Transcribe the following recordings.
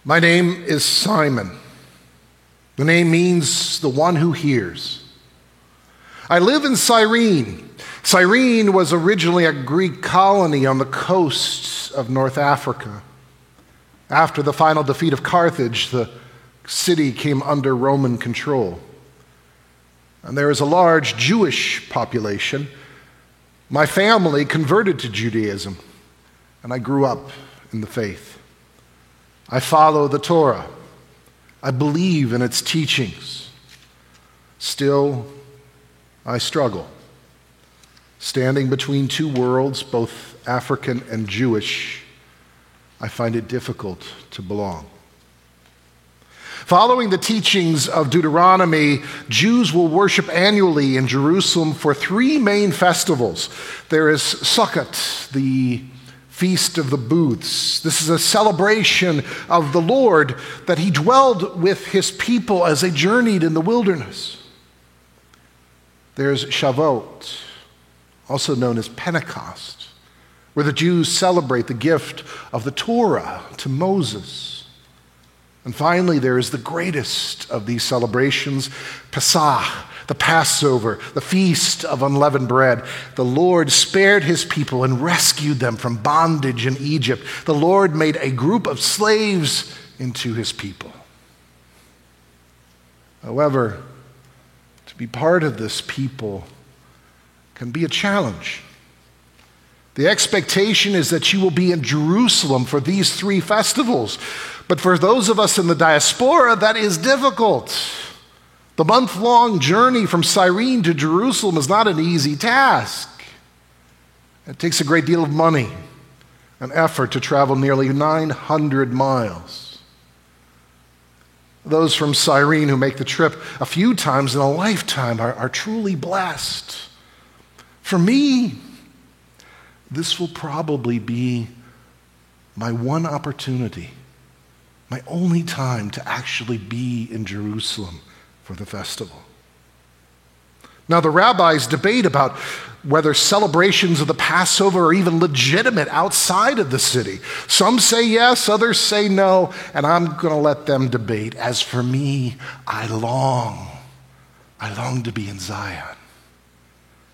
My name is Simon. The name means the one who hears. I live in Cyrene. Cyrene was originally a Greek colony on the coasts of North Africa. After the final defeat of Carthage, the city came under Roman control. And there is a large Jewish population. My family converted to Judaism, and I grew up in the faith. I follow the Torah. I believe in its teachings. Still, I struggle. Standing between two worlds, both African and Jewish, I find it difficult to belong. Following the teachings of Deuteronomy, Jews will worship annually in Jerusalem for three main festivals. There is Sukkot, the Feast of the Booths. This is a celebration of the Lord that he dwelled with his people as they journeyed in the wilderness. There's Shavuot, also known as Pentecost, where the Jews celebrate the gift of the Torah to Moses. And finally, there is the greatest of these celebrations, Pesach, the Passover, the Feast of Unleavened Bread. The Lord spared his people and rescued them from bondage in Egypt. The Lord made a group of slaves into his people. However, to be part of this people can be a challenge. The expectation is that you will be in Jerusalem for these three festivals. But for those of us in the diaspora, that is difficult. The month-long journey from Cyrene to Jerusalem is not an easy task. It takes a great deal of money and effort to travel nearly 900 miles. Those from Cyrene who make the trip a few times in a lifetime are truly blessed. For me, this will probably be my one opportunity, my only time to actually be in Jerusalem for the festival. Now, the rabbis debate about whether celebrations of the Passover are even legitimate outside of the city. Some say yes, others say no, and I'm going to let them debate. As for me, I long to be in Zion.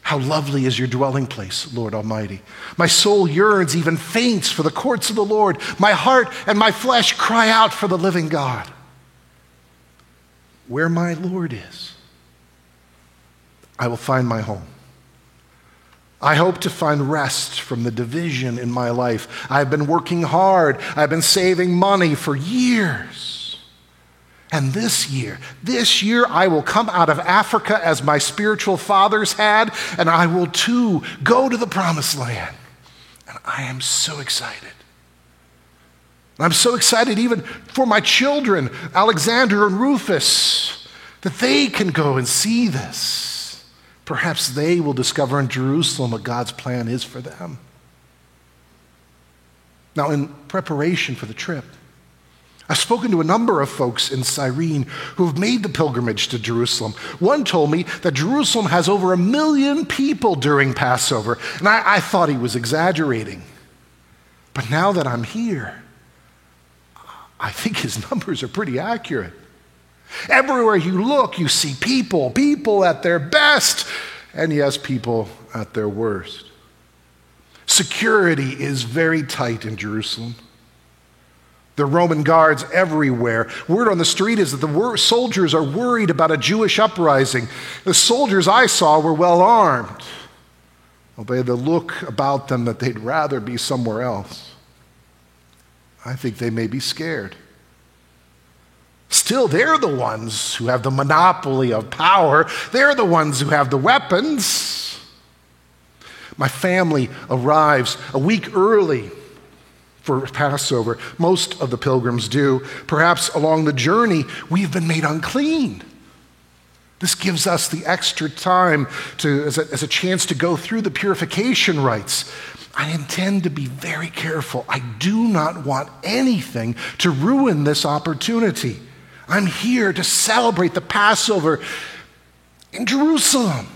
How lovely is your dwelling place, Lord Almighty. My soul yearns, even faints, for the courts of the Lord. My heart and my flesh cry out for the living God. Where my Lord is, I will find my home. I hope to find rest from the division in my life. I've been working hard. I've been saving money for years. And this year, I will come out of Africa as my spiritual fathers had, and I will too go to the promised land. And I am so excited. I'm so excited even for my children, Alexander and Rufus, that they can go and see this. Perhaps they will discover in Jerusalem what God's plan is for them. Now, in preparation for the trip, I've spoken to a number of folks in Cyrene who have made the pilgrimage to Jerusalem. One told me that Jerusalem has over 1 million people during Passover, and I thought he was exaggerating. But now that I'm here, I think his numbers are pretty accurate. Everywhere you look, you see people at their best, and yes, people at their worst. Security is very tight in Jerusalem. There are Roman guards everywhere. Word on the street is that the soldiers are worried about a Jewish uprising. The soldiers I saw were well armed. Well, they had the look about them that they'd rather be somewhere else. I think they may be scared. Still, they're the ones who have the monopoly of power. They're the ones who have the weapons. My family arrives a week early for Passover. Most of the pilgrims do. Perhaps along the journey, we've been made unclean. This gives us the extra time as a chance to go through the purification rites. I intend to be very careful. I do not want anything to ruin this opportunity. I'm here to celebrate the Passover in Jerusalem.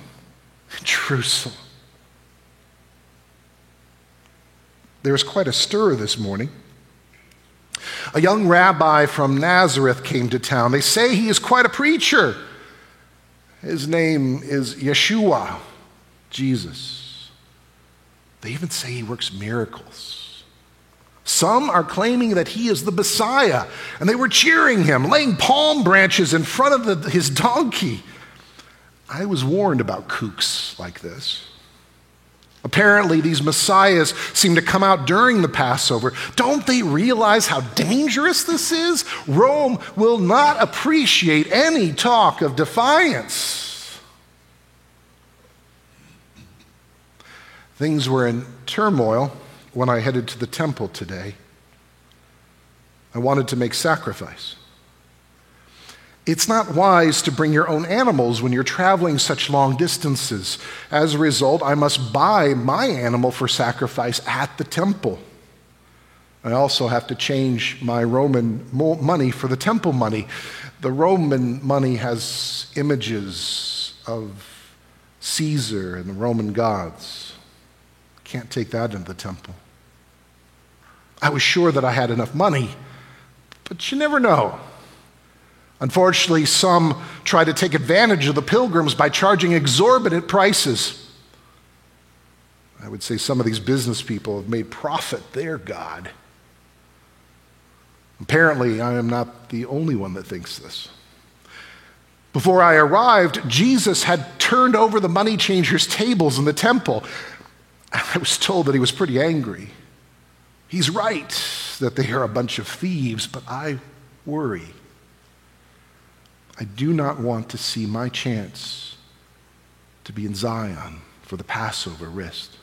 In Jerusalem. There was quite a stir this morning. A young rabbi from Nazareth came to town. They say he is quite a preacher. His name is Yeshua, Jesus. They even say he works miracles. Some are claiming that he is the Messiah, and they were cheering him, laying palm branches in front of his donkey. I was warned about kooks like this. Apparently, these messiahs seem to come out during the Passover. Don't they realize how dangerous this is? Rome will not appreciate any talk of defiance. Things were in turmoil when I headed to the temple today. I wanted to make sacrifice. It's not wise to bring your own animals when you're traveling such long distances. As a result, I must buy my animal for sacrifice at the temple. I also have to change my Roman money for the temple money. The Roman money has images of Caesar and the Roman gods. Can't take that into the temple. I was sure that I had enough money, but you never know. Unfortunately, some try to take advantage of the pilgrims by charging exorbitant prices. I would say some of these business people have made profit their god. Apparently, I am not the only one that thinks this. Before I arrived, Jesus had turned over the money changers' tables in the temple. I was told that he was pretty angry. He's right that they are a bunch of thieves, but I worry. I do not want to see my chance to be in Zion for the Passover risked.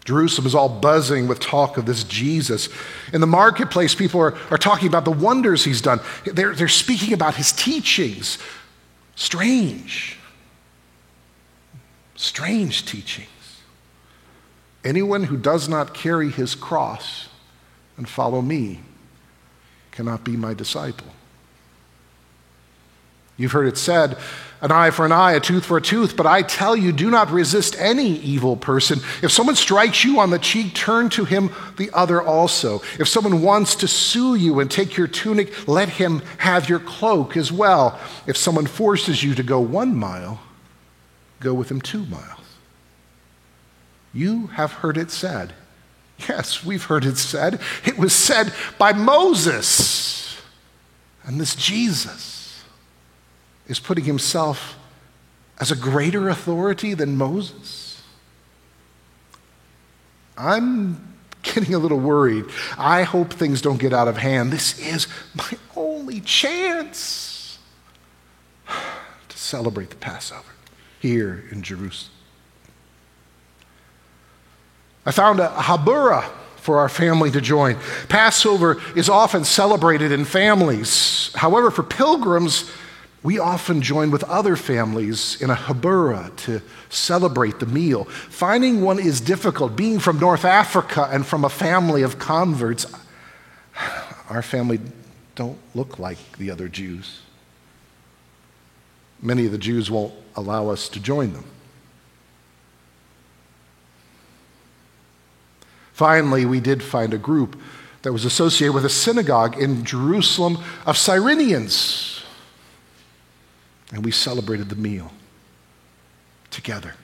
Jerusalem is all buzzing with talk of this Jesus. In the marketplace, people are talking about the wonders he's done. They're speaking about his teachings. Strange teachings. Anyone who does not carry his cross and follow me cannot be my disciple. You've heard it said, an eye for an eye, a tooth for a tooth, but I tell you, do not resist any evil person. If someone strikes you on the cheek, turn to him the other also. If someone wants to sue you and take your tunic, let him have your cloak as well. If someone forces you to go 1 mile, go with him 2 miles. You have heard it said. Yes, we've heard it said. It was said by Moses. And this Jesus is putting himself as a greater authority than Moses. I'm getting a little worried. I hope things don't get out of hand. This is my only chance to celebrate the Passover here in Jerusalem. I found a habura for our family to join. Passover is often celebrated in families. However, for pilgrims, we often join with other families in a habura to celebrate the meal. Finding one is difficult. Being from North Africa and from a family of converts, our family don't look like the other Jews. Many of the Jews won't allow us to join them. Finally, we did find a group that was associated with a synagogue in Jerusalem of Cyrenians. And we celebrated the meal together.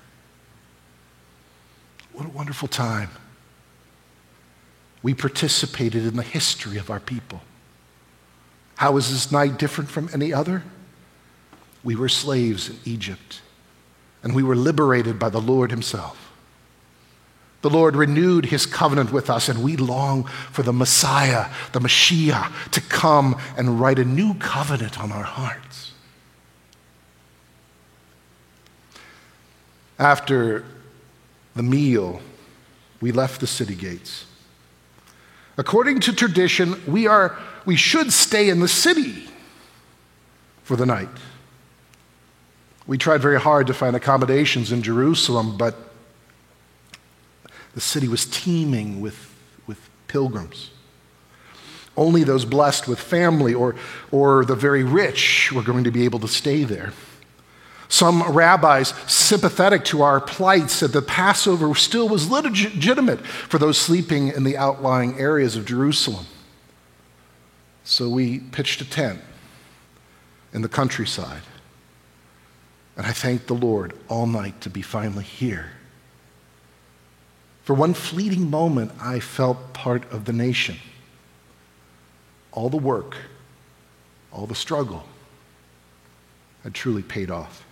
What a wonderful time. We participated in the history of our people. How is this night different from any other? We were slaves in Egypt, and we were liberated by the Lord himself. The Lord renewed his covenant with us, and we long for the Messiah, the Mashiach, to come and write a new covenant on our hearts. After the meal, we left the city gates. According to tradition, we should stay in the city for the night. We tried very hard to find accommodations in Jerusalem, but the city was teeming with pilgrims. Only those blessed with family or the very rich were going to be able to stay there. Some rabbis, sympathetic to our plight, said the Passover still was legitimate for those sleeping in the outlying areas of Jerusalem. So we pitched a tent in the countryside. And I thanked the Lord all night to be finally here. For one fleeting moment, I felt part of the nation. All the work, all the struggle had truly paid off.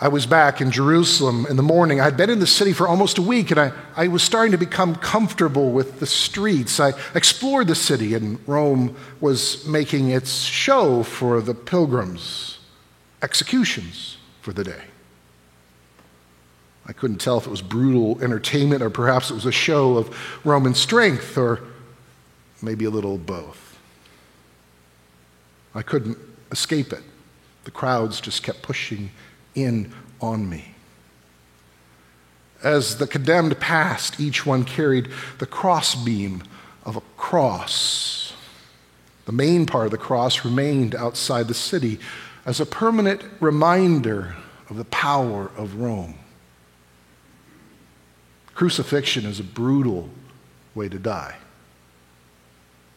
I was back in Jerusalem in the morning. I'd been in the city for almost a week, and I was starting to become comfortable with the streets. I explored the city, and Rome was making its show for the pilgrims, executions for the day. I couldn't tell if it was brutal entertainment or perhaps it was a show of Roman strength, or maybe a little of both. I couldn't escape it. The crowds just kept pushing in on me. As the condemned passed, each one carried the crossbeam of a cross. The main part of the cross remained outside the city as a permanent reminder of the power of Rome. Crucifixion is a brutal way to die.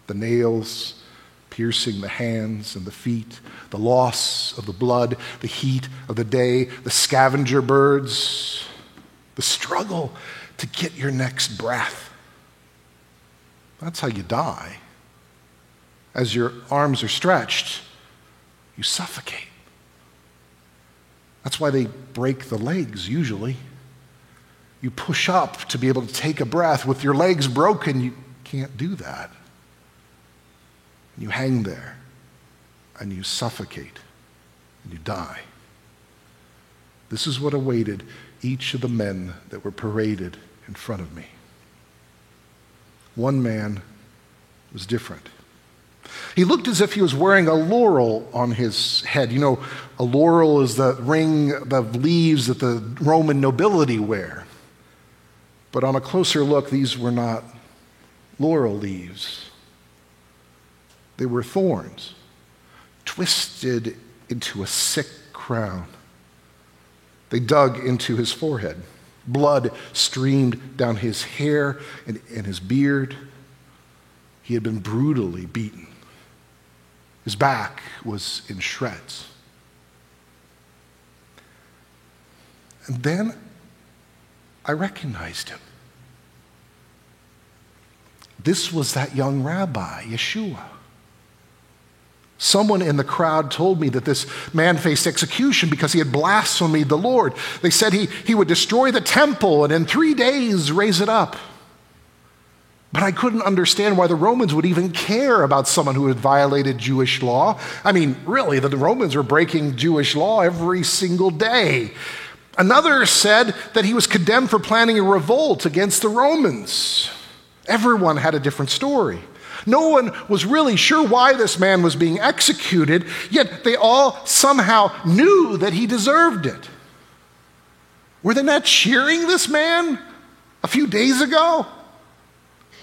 The nails piercing the hands and the feet, the loss of the blood, the heat of the day, the scavenger birds, the struggle to get your next breath. That's how you die. As your arms are stretched, you suffocate. That's why they break the legs usually. You push up to be able to take a breath. With your legs broken, you can't do that. You hang there, and you suffocate, and you die. This is what awaited each of the men that were paraded in front of me. One man was different. He looked as if he was wearing a laurel on his head. You know, a laurel is the ring of leaves that the Roman nobility wear. But on a closer look, these were not laurel leaves. They were thorns, twisted into a sick crown. They dug into his forehead. Blood streamed down his hair and his beard. He had been brutally beaten. His back was in shreds. And then I recognized him. This was that young rabbi, Yeshua. Someone in the crowd told me that this man faced execution because he had blasphemed the Lord. They said he would destroy the temple and in 3 days raise it up. But I couldn't understand why the Romans would even care about someone who had violated Jewish law. I mean, really, the Romans were breaking Jewish law every single day. Another said that he was condemned for planning a revolt against the Romans. Everyone had a different story. No one was really sure why this man was being executed, yet they all somehow knew that he deserved it. Were they not cheering this man a few days ago?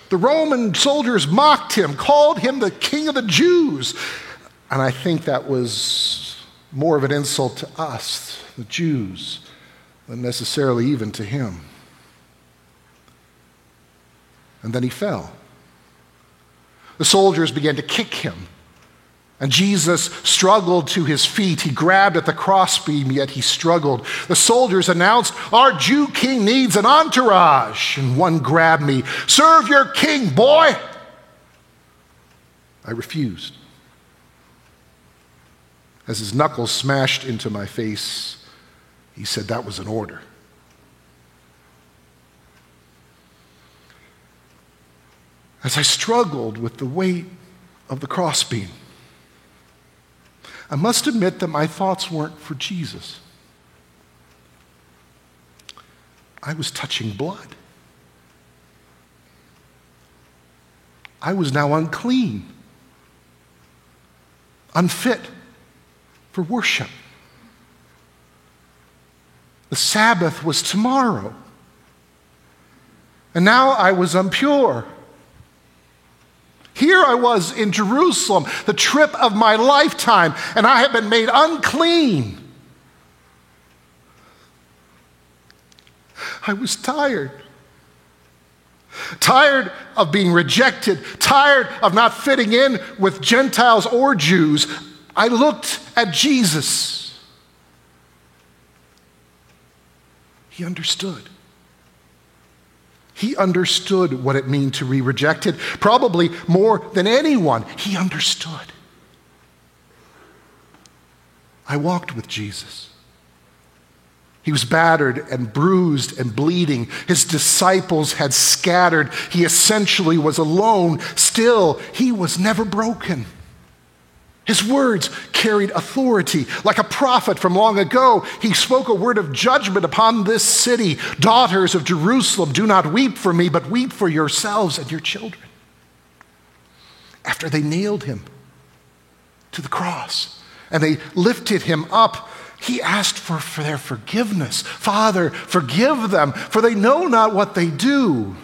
The Roman soldiers mocked him, called him the king of the Jews. And I think that was more of an insult to us, the Jews, than necessarily even to him. And then he fell. The soldiers began to kick him. And Jesus struggled to his feet. He grabbed at the crossbeam, yet he struggled. The soldiers announced, "Our Jew king needs an entourage." And one grabbed me. "Serve your king, boy!" I refused. As his knuckles smashed into my face, he said, "That was an order." As I struggled with the weight of the crossbeam, I must admit that my thoughts weren't for Jesus. I was touching blood. I was now unclean, unfit for worship. The Sabbath was tomorrow, and now I was impure. Here Here I was in Jerusalem, the trip of my lifetime, and I had been made unclean. I was tired. Tired of being rejected, tired of not fitting in with Gentiles or Jews. I looked at Jesus. He understood. He understood what it meant to be rejected. Probably more than anyone, he understood. I walked with Jesus. He was battered and bruised and bleeding. His disciples had scattered. He essentially was alone. Still, he was never broken. His words carried authority. Like a prophet from long ago, he spoke a word of judgment upon this city. Daughters of Jerusalem, do not weep for me, but weep for yourselves and your children. After they nailed him to the cross and they lifted him up, he asked for their forgiveness. Father, forgive them, for they know not what they do.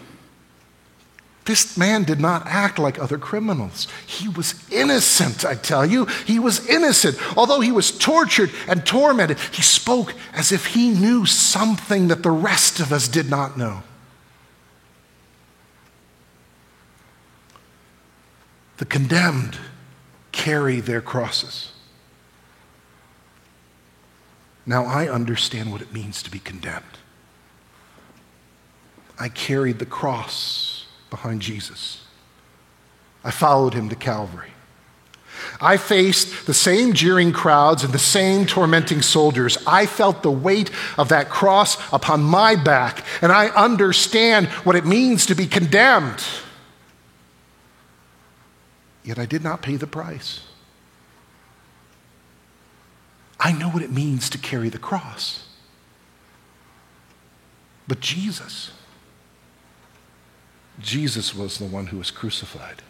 This man did not act like other criminals. He was innocent, I tell you. He was innocent. Although he was tortured and tormented, he spoke as if he knew something that the rest of us did not know. The condemned carry their crosses. Now I understand what it means to be condemned. I carried the cross behind Jesus. I followed him to Calvary. I faced the same jeering crowds and the same tormenting soldiers. I felt the weight of that cross upon my back, and I understand what it means to be condemned. Yet I did not pay the price. I know what it means to carry the cross. But Jesus was the one who was crucified.